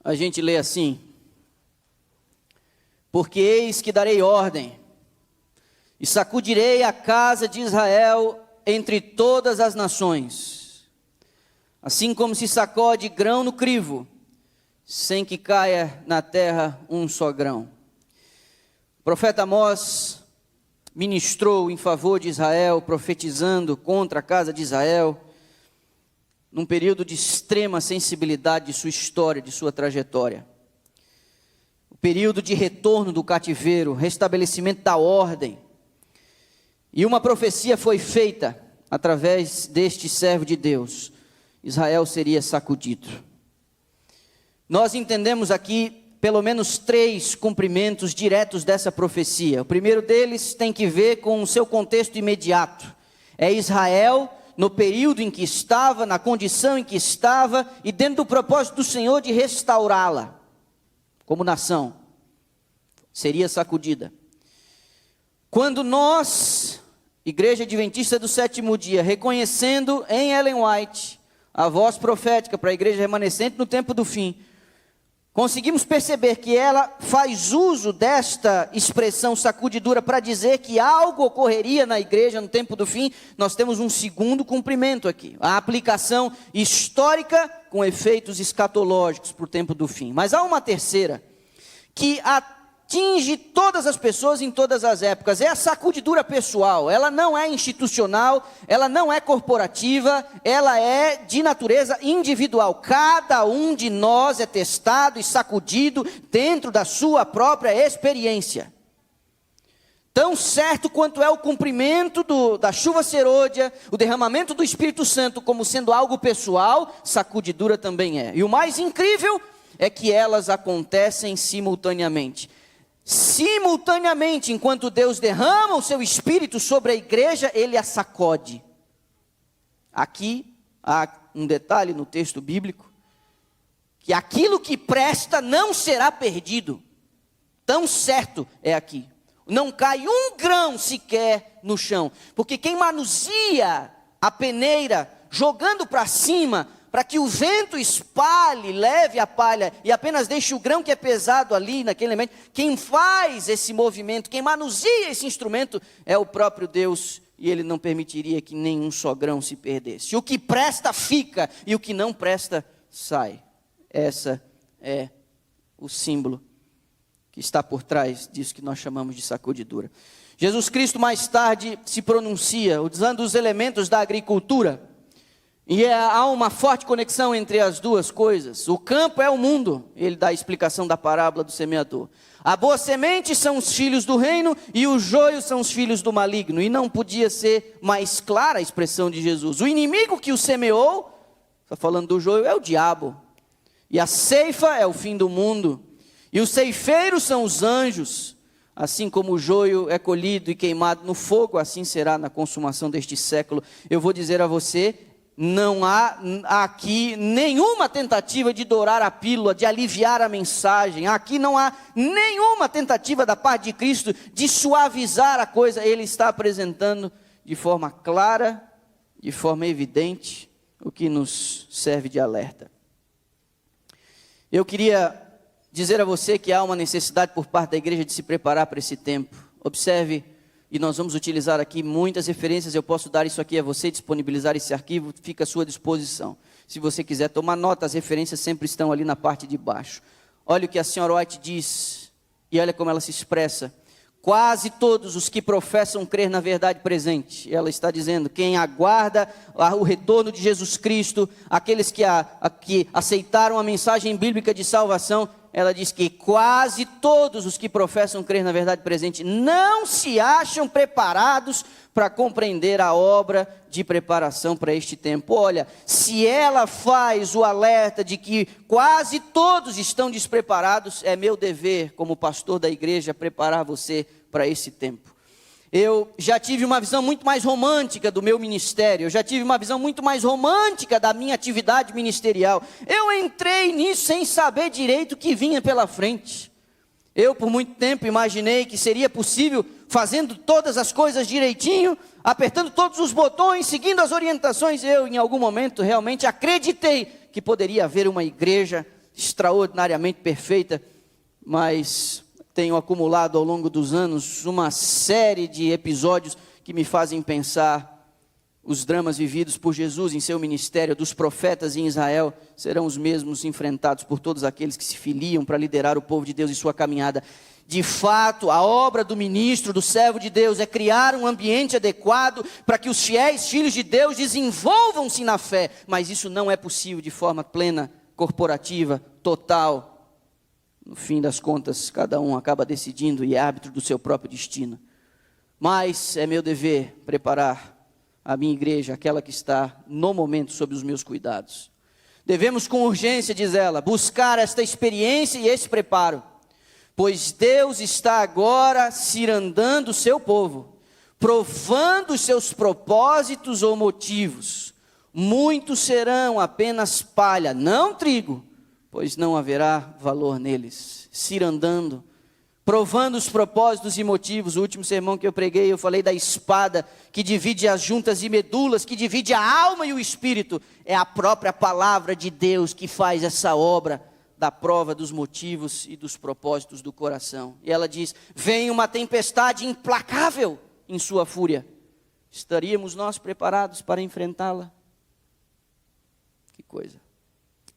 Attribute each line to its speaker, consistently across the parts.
Speaker 1: a gente lê assim: porque eis que darei ordem, e sacudirei a casa de Israel entre todas as nações, assim como se sacode grão no crivo, sem que caia na terra um só grão. O profeta Amós ministrou em favor de Israel, profetizando contra a casa de Israel, num período de extrema sensibilidade de sua história, de sua trajetória. O período de retorno do cativeiro, restabelecimento da ordem. E uma profecia foi feita através deste servo de Deus: Israel seria sacudido. Nós entendemos aqui pelo menos 3 cumprimentos diretos dessa profecia. O primeiro deles tem que ver com o seu contexto imediato. É Israel no período em que estava, na condição em que estava, e dentro do propósito do Senhor de restaurá-la como nação. Seria sacudida. Quando nós, Igreja Adventista do Sétimo Dia, reconhecendo em Ellen White a voz profética para a igreja remanescente no tempo do fim, conseguimos perceber que ela faz uso desta expressão sacudidura para dizer que algo ocorreria na igreja no tempo do fim. Nós temos um segundo cumprimento aqui, a aplicação histórica com efeitos escatológicos para o tempo do fim. Mas há uma terceira, que atinge todas as pessoas em todas as épocas. É a sacudidura pessoal. Ela não é institucional, ela não é corporativa, ela é de natureza individual. Cada um de nós é testado e sacudido dentro da sua própria experiência. Tão certo quanto é o cumprimento da chuva serôdia, o derramamento do Espírito Santo como sendo algo pessoal, sacudidura também é. E o mais incrível é que elas acontecem simultaneamente. Simultaneamente, enquanto Deus derrama o seu Espírito sobre a igreja, Ele a sacode. Aqui há um detalhe no texto bíblico, que aquilo que presta não será perdido. Tão certo é aqui. Não cai um grão sequer no chão, porque quem manuseia a peneira, jogando para cima, para que o vento espalhe, leve a palha e apenas deixe o grão que é pesado ali naquele elemento, quem faz esse movimento, quem manuseia esse instrumento é o próprio Deus, e Ele não permitiria que nenhum só grão se perdesse. O que presta fica e o que não presta sai. Essa é o símbolo que está por trás disso que nós chamamos de sacudidura. Jesus Cristo mais tarde se pronuncia usando os elementos da agricultura. E há uma forte conexão entre as duas coisas. O campo é o mundo. Ele dá a explicação da parábola do semeador. A boa semente são os filhos do reino e o joio são os filhos do maligno. E não podia ser mais clara a expressão de Jesus. O inimigo que o semeou, está falando do joio, é o diabo. E a ceifa é o fim do mundo. E os ceifeiros são os anjos. Assim como o joio é colhido e queimado no fogo, assim será na consumação deste século. Eu vou dizer a você, não há aqui nenhuma tentativa de dourar a pílula, de aliviar a mensagem. Aqui não há nenhuma tentativa da parte de Cristo de suavizar a coisa. Ele está apresentando de forma clara, de forma evidente, o que nos serve de alerta. Eu queria dizer a você que há uma necessidade por parte da igreja de se preparar para esse tempo. Observe, e nós vamos utilizar aqui muitas referências. Eu posso dar isso aqui a você, disponibilizar esse arquivo, fica à sua disposição. Se você quiser tomar nota, as referências sempre estão ali na parte de baixo. Olha o que a senhora White diz, e olha como ela se expressa. Quase todos os que professam crer na verdade presente, ela está dizendo, quem aguarda o retorno de Jesus Cristo, aqueles que aceitaram a mensagem bíblica de salvação, ela diz que quase todos os que professam crer na verdade presente não se acham preparados para compreender a obra de preparação para este tempo. Olha, se ela faz o alerta de que quase todos estão despreparados, é meu dever como pastor da igreja preparar você para esse tempo. Eu já tive uma visão muito mais romântica do meu ministério, eu já tive uma visão muito mais romântica da minha atividade ministerial. Eu entrei nisso sem saber direito o que vinha pela frente. Eu por muito tempo imaginei que seria possível, fazendo todas as coisas direitinho, apertando todos os botões, seguindo as orientações. Eu em algum momento realmente acreditei que poderia haver uma igreja extraordinariamente perfeita, mas tenho acumulado ao longo dos anos uma série de episódios que me fazem pensar os dramas vividos por Jesus em seu ministério, dos profetas em Israel, serão os mesmos enfrentados por todos aqueles que se filiam para liderar o povo de Deus em sua caminhada. De fato, a obra do ministro, do servo de Deus, é criar um ambiente adequado para que os fiéis filhos de Deus desenvolvam-se na fé, mas isso não é possível de forma plena, corporativa, total. No fim das contas, cada um acaba decidindo e é árbitro do seu próprio destino. Mas é meu dever preparar a minha igreja, aquela que está no momento sob os meus cuidados. Devemos com urgência, diz ela, buscar esta experiência e esse preparo, pois Deus está agora cirandando o seu povo, provando os seus propósitos ou motivos. Muitos serão apenas palha, não trigo, pois não haverá valor neles. Cirandando, provando os propósitos e motivos. O último sermão que eu preguei, eu falei da espada que divide as juntas e medulas, que divide a alma e o espírito. É a própria palavra de Deus que faz essa obra da prova dos motivos e dos propósitos do coração. E ela diz: vem uma tempestade implacável em sua fúria. Estaríamos nós preparados para enfrentá-la? Que coisa.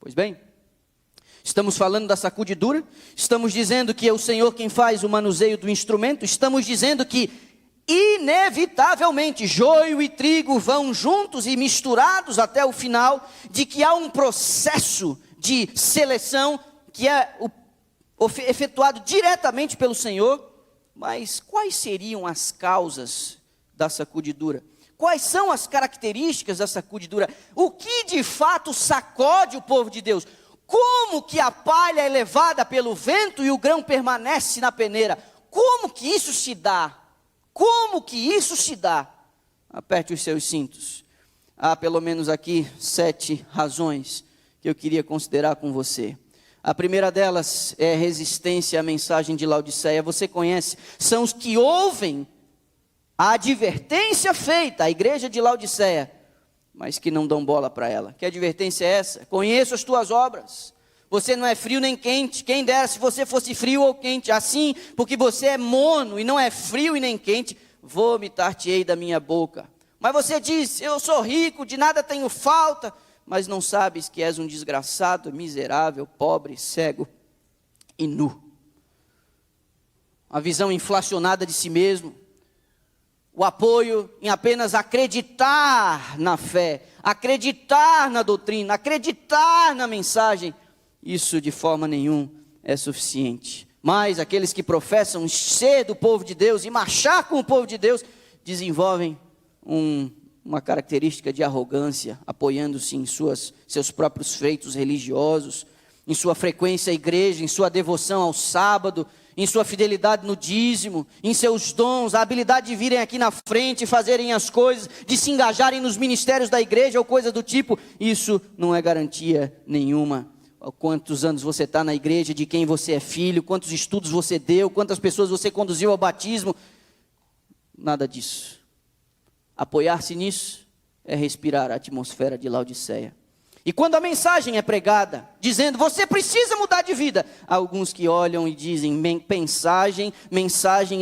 Speaker 1: Pois bem, estamos falando da sacudidura, estamos dizendo que é o Senhor quem faz o manuseio do instrumento, estamos dizendo que inevitavelmente joio e trigo vão juntos e misturados até o final, de que há um processo de seleção que é efetuado diretamente pelo Senhor. Mas quais seriam as causas da sacudidura? Quais são as características da sacudidura? O que de fato sacode o povo de Deus? Como que a palha é levada pelo vento e o grão permanece na peneira? Como que isso se dá? Como que isso se dá? Aperte os seus cintos. Há pelo menos aqui 7 razões que eu queria considerar com você. A primeira delas é resistência à mensagem de Laodiceia. Você conhece? São os que ouvem a advertência feita à igreja de Laodiceia, mas que não dão bola para ela. Que advertência é essa? Conheço as tuas obras. Você não é frio nem quente. Quem dera se você fosse frio ou quente. Assim, porque você é mono e não é frio e nem quente, vomitar-te-ei da minha boca. Mas você diz: eu sou rico, de nada tenho falta, mas não sabes que és um desgraçado, miserável, pobre, cego e nu. A visão inflacionada de si mesmo, o apoio em apenas acreditar na fé, acreditar na doutrina, acreditar na mensagem, isso de forma nenhuma é suficiente. Mas aqueles que professam ser do povo de Deus e marchar com o povo de Deus, desenvolvem uma característica de arrogância, apoiando-se em seus próprios feitos religiosos, em sua frequência à igreja, em sua devoção ao sábado, em sua fidelidade no dízimo, em seus dons, a habilidade de virem aqui na frente e fazerem as coisas, de se engajarem nos ministérios da igreja ou coisa do tipo. Isso não é garantia nenhuma. Quantos anos você está na igreja, de quem você é filho, quantos estudos você deu, quantas pessoas você conduziu ao batismo. Nada disso. Apoiar-se nisso é respirar a atmosfera de Laodiceia. E quando a mensagem é pregada, dizendo: você precisa mudar de vida, há alguns que olham e dizem: mensagem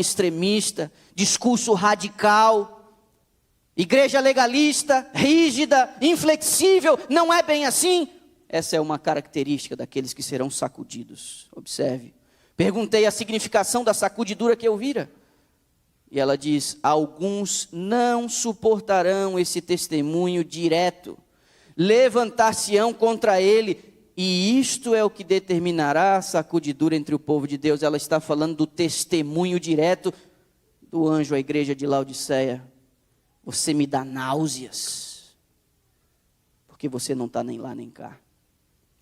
Speaker 1: extremista, discurso radical, igreja legalista, rígida, inflexível, não é bem assim. Essa é uma característica daqueles que serão sacudidos. Observe. Perguntei a significação da sacudidura que eu vira. E ela diz: alguns não suportarão esse testemunho direto, levantar-se-ão contra ele, e isto é o que determinará a sacudidura entre o povo de Deus. Ela está falando do testemunho direto do anjo à igreja de Laodiceia. Você me dá náuseas, porque você não está nem lá nem cá.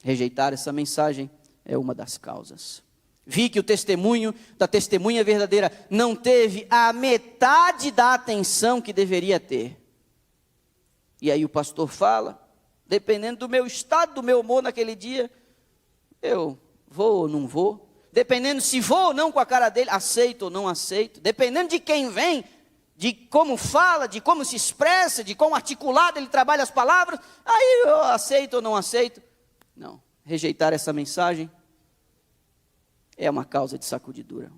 Speaker 1: Rejeitar essa mensagem é uma das causas. Vi que o testemunho da testemunha verdadeira não teve a metade da atenção que deveria ter. E aí o pastor fala: dependendo do meu estado, do meu humor naquele dia, eu vou ou não vou. Dependendo se vou ou não com a cara dele, aceito ou não aceito. Dependendo de quem vem, de como fala, de como se expressa, de como articulado ele trabalha as palavras, aí eu aceito ou não aceito. Não, rejeitar essa mensagem é uma causa de sacudidura.